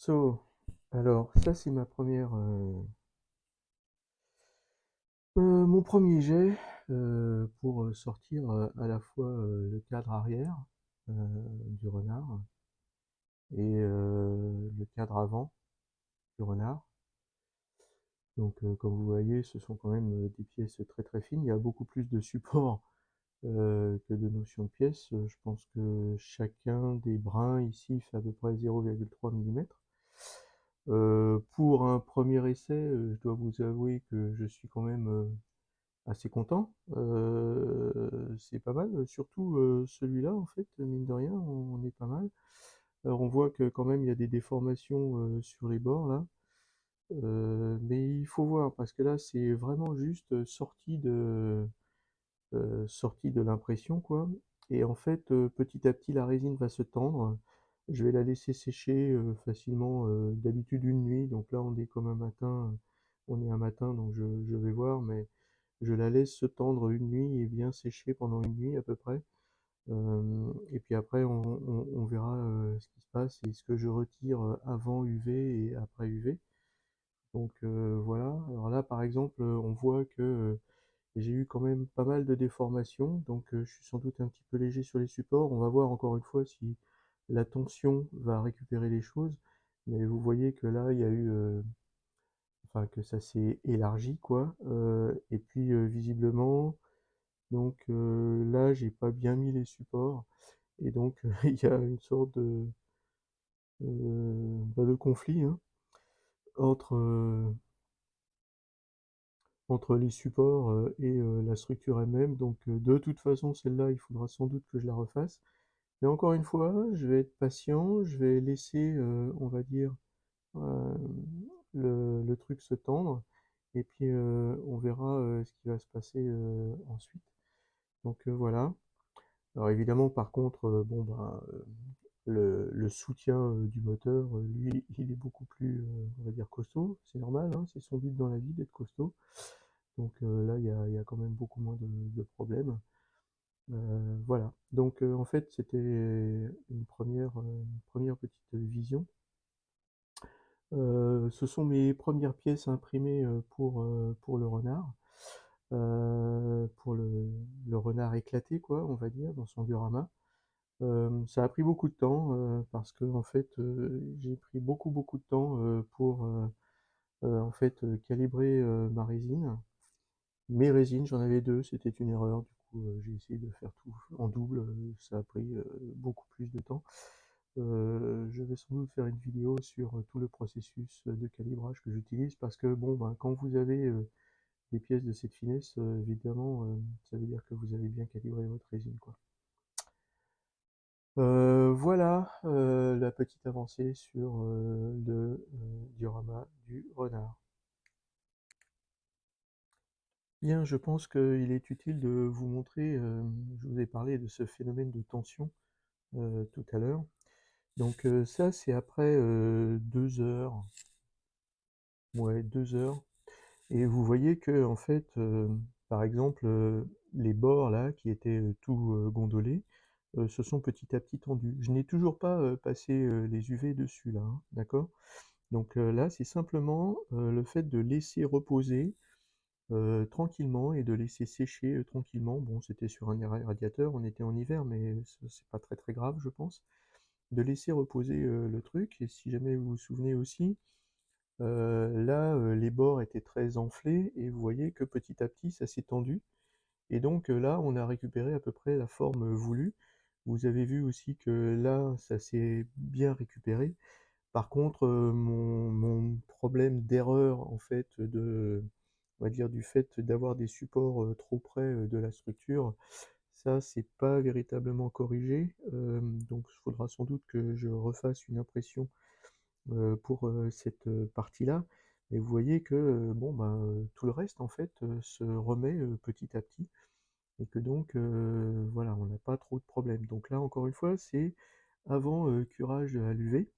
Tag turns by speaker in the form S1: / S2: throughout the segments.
S1: So, alors ça c'est ma première, mon premier jet pour sortir à la fois le cadre arrière euh, du renard et le cadre avant du renard. Donc comme vous voyez, ce sont quand même des pièces très très fines. Il y a beaucoup plus de support que de notions de pièces. Je pense que chacun des brins ici fait à peu près 0,3 mm. Pour un premier essai, je dois vous avouer que je suis quand même assez content. C'est pas mal, surtout celui-là en fait, mine de rien, on est pas mal. Alors on voit que quand même il y a des déformations sur les bords là. Mais il faut voir parce que là c'est vraiment juste sorti de l'impression quoi. Et en fait petit à petit la résine va se tendre. Je vais la laisser sécher facilement, d'habitude une nuit. Donc là on est comme un matin, on est un matin donc je vais voir, mais je la laisse se tendre une nuit et bien sécher pendant une nuit à peu près. Et puis après on verra ce qui se passe et ce que je retire avant UV et après UV. Donc voilà. Alors là par exemple on voit que j'ai eu quand même pas mal de déformations, donc je suis sans doute un petit peu léger sur les supports. On va voir encore une fois si la tension va récupérer les choses. Mais vous voyez que là, il y a eu, enfin que ça s'est élargi, quoi. Et puis visiblement, donc là, j'ai pas bien mis les supports. Et donc il y a une sorte de conflit hein, entre, entre les supports et la structure elle-même. Donc de toute façon, celle-là, il faudra sans doute que je la refasse. Mais encore une fois, je vais être patient, je vais laisser, on va dire, euh, le truc se tendre, et puis on verra ce qui va se passer ensuite. Donc voilà. Alors évidemment, par contre, bon bah le soutien du moteur, lui, il est beaucoup plus, on va dire, costaud. C'est normal, hein, c'est son but dans la vie d'être costaud. Donc là, il y a quand même beaucoup moins de problèmes. Voilà. Donc en fait, c'était une première petite vision. Ce sont mes premières pièces imprimées pour le renard, pour le renard éclaté, quoi, on va dire, dans son diorama. Ça a pris beaucoup de temps parce que en fait, j'ai pris beaucoup de temps pour en fait calibrer ma résine. Mes résines, j'en avais deux, c'était une erreur. Du coup, j'ai essayé de faire tout en double. Ça a pris beaucoup plus de temps. Je vais sans doute faire une vidéo sur tout le processus de calibrage que j'utilise parce que bon, ben, quand vous avez des pièces de cette finesse, évidemment, ça veut dire que vous avez bien calibré votre résine, quoi. Voilà la petite avancée sur le diorama du renard. Bien, je pense qu'il est utile de vous montrer, je vous ai parlé de ce phénomène de tension tout à l'heure. Donc ça, c'est après 2 heures, ouais, 2 heures. Et vous voyez que en fait, par exemple, les bords là, qui étaient tout gondolés, se sont petit à petit tendus. Je n'ai toujours pas passé les UV dessus là, hein, d'accord? Donc là, c'est simplement le fait de laisser reposer tranquillement et de laisser sécher tranquillement. Bon, c'était sur un radiateur, on était en hiver, mais c'est pas très très grave, je pense. De laisser reposer le truc. Et si jamais vous vous souvenez aussi, là, les bords étaient très enflés et vous voyez que petit à petit, ça s'est tendu. Et donc là, on a récupéré à peu près la forme voulue. Vous avez vu aussi que là, ça s'est bien récupéré. Par contre, mon problème d'erreur, en fait, on va dire du fait d'avoir des supports trop près de la structure, ça, c'est pas véritablement corrigé. Donc, il faudra sans doute que je refasse une impression pour cette partie-là. Et vous voyez que bon, ben, tout le reste, en fait, se remet petit à petit. Et que donc, voilà, on n'a pas trop de problèmes. Donc là, encore une fois, c'est avant curage à l'UV.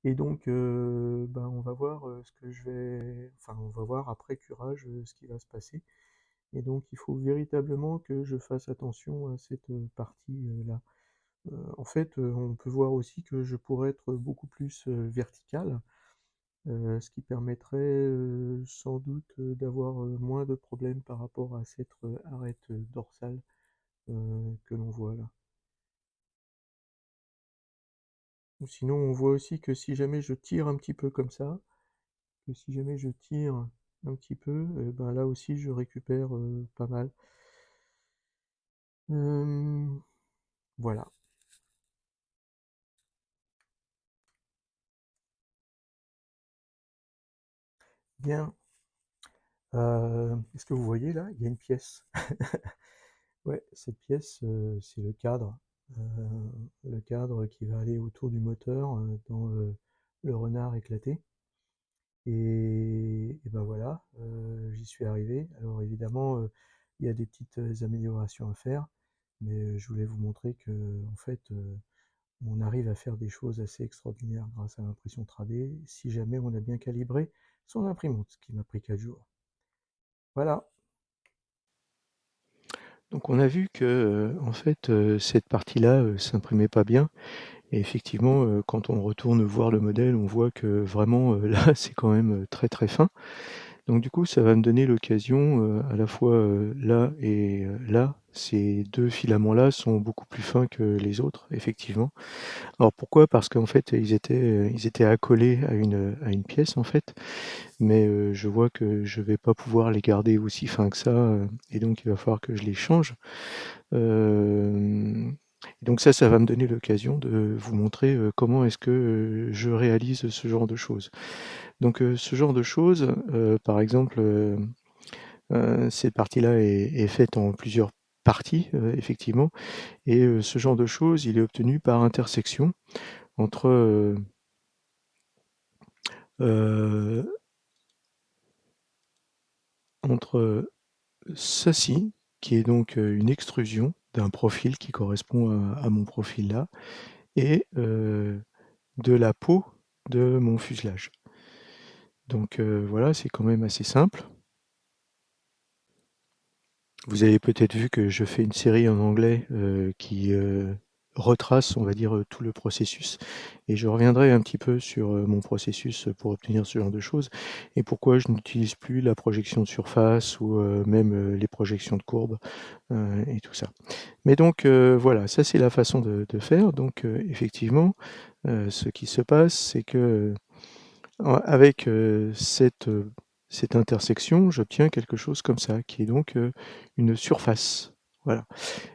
S1: Et donc, ben, on va voir ce que je vais, enfin, on va voir après curage ce qui va se passer. Et donc, il faut véritablement que je fasse attention à cette partie-là. En fait, on peut voir aussi que je pourrais être beaucoup plus, vertical, ce qui permettrait, sans doute, d'avoir, moins de problèmes par rapport à cette, arête, dorsale, que l'on voit là. Ou sinon, on voit aussi que si jamais je tire un petit peu comme ça, que si jamais je tire un petit peu, ben, là aussi je récupère, pas mal. Hem, voilà. Bien, est-ce que vous voyez là? Il y a une pièce. Ouais, cette pièce, c'est heu, le cadre qui va aller autour du moteur, dans, le renard éclaté et ben, voilà, j'y suis arrivé. Alors évidemment, il y a des petites, améliorations à faire, mais, je voulais vous montrer qu'en fait, on arrive à faire des choses assez extraordinaires grâce à l'impression 3D, si jamais on a bien calibré son imprimante, ce qui m'a pris 4 jours. Voilà. Donc on a vu que, en fait, cette partie-là, s'imprimait pas bien et effectivement, quand on retourne voir le modèle, on voit que vraiment, là, c'est quand même, très, très fin. Donc du coup, ça va me donner l'occasion, à la fois, là et là, ces 2 filaments-là sont beaucoup plus fins que les autres, effectivement. Alors pourquoi? Parce qu'en fait, ils étaient accolés à une pièce, en fait, mais je vois que je vais pas pouvoir les garder aussi fins que ça, et donc il va falloir que je les change. Hem, donc ça va me donner l'occasion de vous montrer, comment est-ce que, je réalise ce genre de choses. Donc ce genre de choses, par exemple, cette partie-là est faite en plusieurs parties, effectivement et ce genre de choses, il est obtenu par intersection entre, heu, entre, ceci, qui est donc, une extrusion d'un profil qui correspond à mon profil là et de la peau de mon fuselage. Donc voilà, c'est quand même assez simple. Vous avez peut-être vu que je fais une série en anglais, qui, retrace, on va dire, tout le processus et je reviendrai un petit peu sur, mon processus, pour obtenir ce genre de choses et pourquoi je n'utilise plus la projection de surface ou, même, les projections de courbes, et tout ça. Mais donc, voilà, ça c'est la façon de faire donc, effectivement, ce qui se passe, c'est que, avec, cette intersection, j'obtiens quelque chose comme ça, qui est donc, une surface. Voilà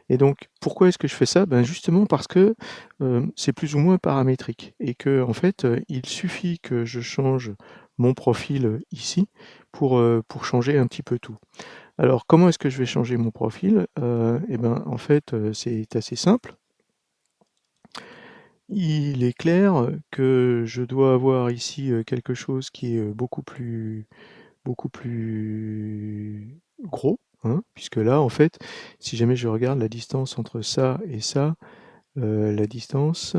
S1: et donc pourquoi est-ce que je fais ça? Ben, justement parce que, c'est plus ou moins paramétrique et que en fait, il suffit que je change mon profil, ici pour changer un petit peu tout. Alors comment est-ce que je vais changer mon profil? Et ben, en fait, c'est assez simple. Il est clair, que je dois avoir ici, quelque chose qui est, beaucoup plus gros, hein, puisque là, en fait, si jamais je regarde la distance entre ça et ça, la distance,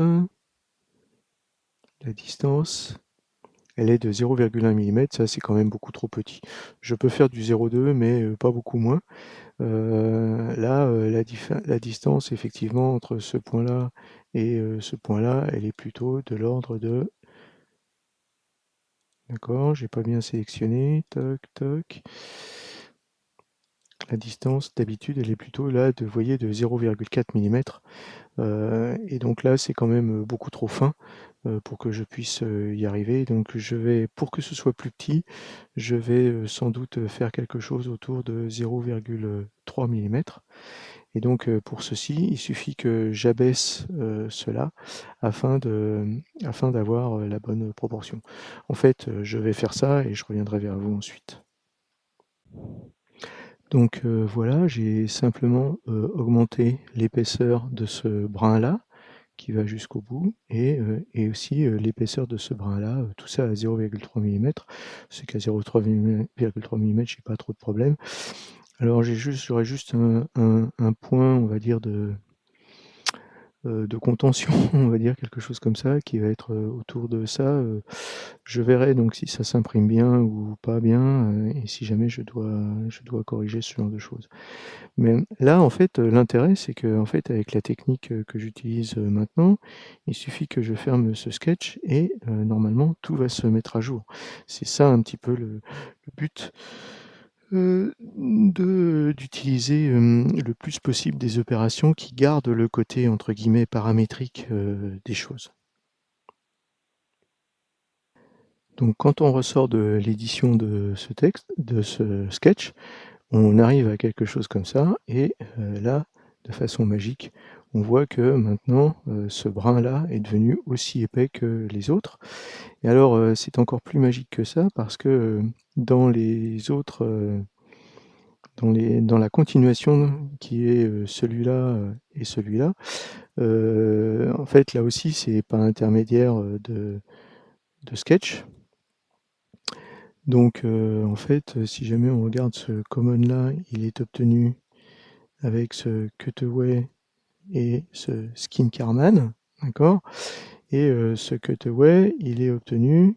S1: elle est de 0,1 millimètre. Ça, c'est quand même beaucoup trop petit. Je peux faire du 0,2 mais pas beaucoup moins. Là, la distance effectivement entre ce point-là et ce point-là, elle est plutôt de l'ordre de d'accord, j'ai pas bien sélectionné, toc toc. La distance d'habitude, elle est plutôt là de vous voyez de 0,4 millimètres, et donc là, c'est quand même, beaucoup trop fin, pour que je puisse, y arriver. Donc je vais pour que ce soit plus petit, je vais, sans doute, faire quelque chose autour de 0,3 millimètres et donc pour ceci, il suffit que j'abaisse, cela afin d'avoir, la bonne proportion. En fait, je vais faire ça et je reviendrai vers vous ensuite. Donc voilà, j'ai simplement, augmenté l'épaisseur de ce brin-là, qui va jusqu'au bout et aussi, l'épaisseur de ce brin-là, tout ça à 0,3 millimètres. C'est qu'à 0,3 millimètres, j'ai pas trop de problèmes. Alors j'aurais juste un point, on va dire de contention, on va dire, quelque chose comme ça, qui va être, autour de ça, je verrai donc si ça s'imprime bien ou pas bien, et si jamais je dois corriger ce genre de choses. Mais là, en fait, l'intérêt, c'est qu'en fait, avec la technique, que j'utilise, maintenant, il suffit que je ferme ce sketch et normalement, tout va se mettre à jour. C'est ça un petit peu le but, d'utiliser, le plus possible des opérations qui gardent le côté, entre guillemets, «paramétrique», des choses. Donc quand on ressort de l'édition de ce sketch, on arrive à quelque chose comme ça et là, de façon magique, on voit que maintenant, ce brin-là est devenu aussi épais que les autres et alors, c'est encore plus magique que ça parce que, dans les autres, dans la continuation qui est, celui-là, et celui-là, en fait, là aussi, c'est par intermédiaire, de sketch. Donc, en fait, si jamais on regarde ce common là, il est obtenu avec ce cutaway et ce skin-carman, d'accord? Et ce cutaway, il est obtenu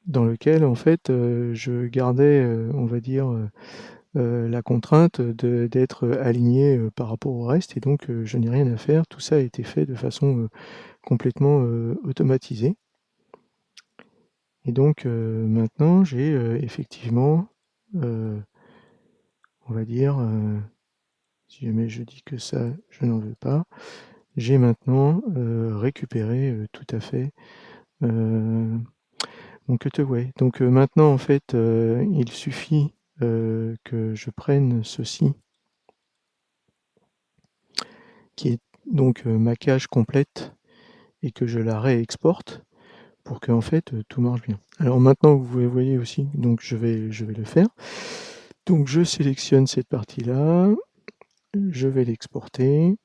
S1: dans lequel en fait, je gardais, on va dire, la contrainte d'être aligné, par rapport au reste et donc je n'ai rien à faire. Tout ça a été fait de façon, complètement, automatisée et donc maintenant j'ai, effectivement, heu, on va dire, si jamais je dis que ça, je n'en veux pas. J'ai maintenant, récupéré, tout à fait, heu, mon cutaway. Donc, maintenant en fait, il suffit, que je prenne ceci qui est donc, ma cage complète et que je la réexporte pour qu'en fait, tout marche bien. Alors maintenant vous voyez aussi, donc je vais le faire. Donc je sélectionne cette partie-là, je vais l'exporter.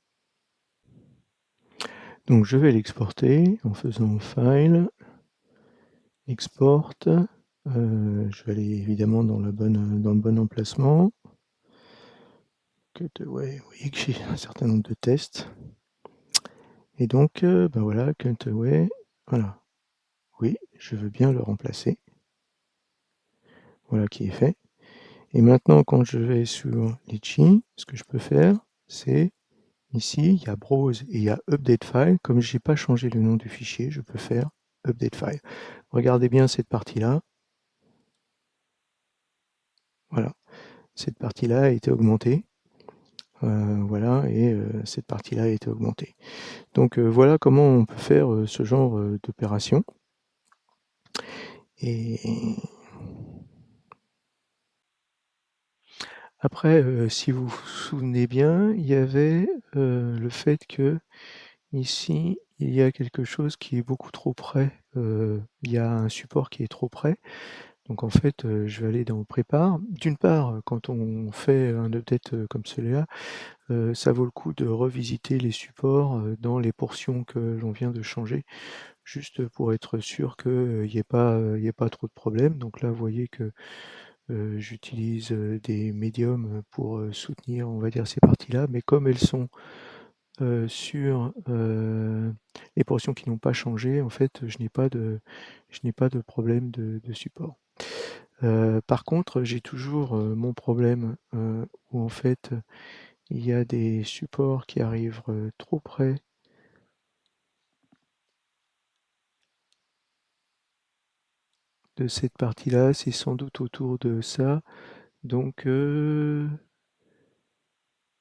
S1: Donc je vais l'exporter en faisant File, Export, je vais aller évidemment dans le bon emplacement. Cutaway, vous voyez que j'ai un certain nombre de tests et donc bah, voilà, Cutaway, voilà. Oui, je veux bien le remplacer. Voilà qui est fait et maintenant quand je vais sur Litchi, ce que je peux faire, c'est ici, il y a Browse et il y a Update File. Comme j'ai pas changé le nom du fichier, je peux faire Update File. Regardez bien cette partie-là. Voilà, cette partie-là a été augmentée. Voilà et cette partie-là a été augmentée. Donc voilà comment on peut faire, ce genre, d'opération et après, si vous vous souvenez bien, il y avait, le fait qu'ici, il y a quelque chose qui est beaucoup trop près, il y a un support qui est trop près. Donc en fait, je vais aller dans Prépare. D'une part, quand on fait un update, comme celui-là, ça vaut le coup de revisiter les supports, dans les portions que l'on vient de changer, juste pour être sûr qu'il y ait pas trop de problèmes. Donc là, vous voyez que, j'utilise, des médiums, pour, soutenir, on va dire, ces parties-là, mais comme elles sont, sur, les portions qui n'ont pas changé, en fait, je n'ai pas de problème de support. Par contre, j'ai toujours, mon problème, où en fait, il y a des supports qui arrivent, trop près de cette partie-là. C'est sans doute autour de ça. Donc,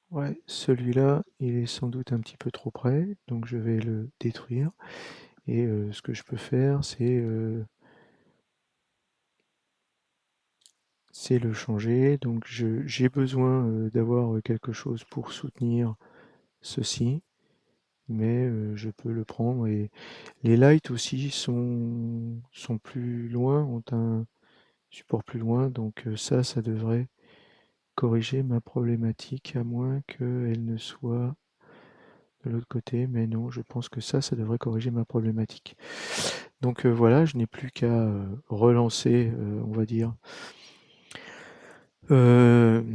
S1: ouais, celui-là, il est sans doute un petit peu trop près, donc je vais le détruire et ce que je peux faire, c'est le changer. Donc j'ai besoin, d'avoir, quelque chose pour soutenir ceci, mais je peux le prendre et les lights aussi sont plus loin, ont un support plus loin, donc ça devrait corriger ma problématique, à moins qu'elle ne soit de l'autre côté, mais non, je pense que ça devrait corriger ma problématique. Donc voilà, je n'ai plus qu'à, relancer, on va dire, heu,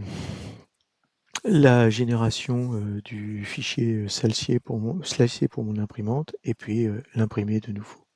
S1: La génération, du fichier, salsier pour mon slacier pour mon imprimante et puis, l'imprimer de nouveau.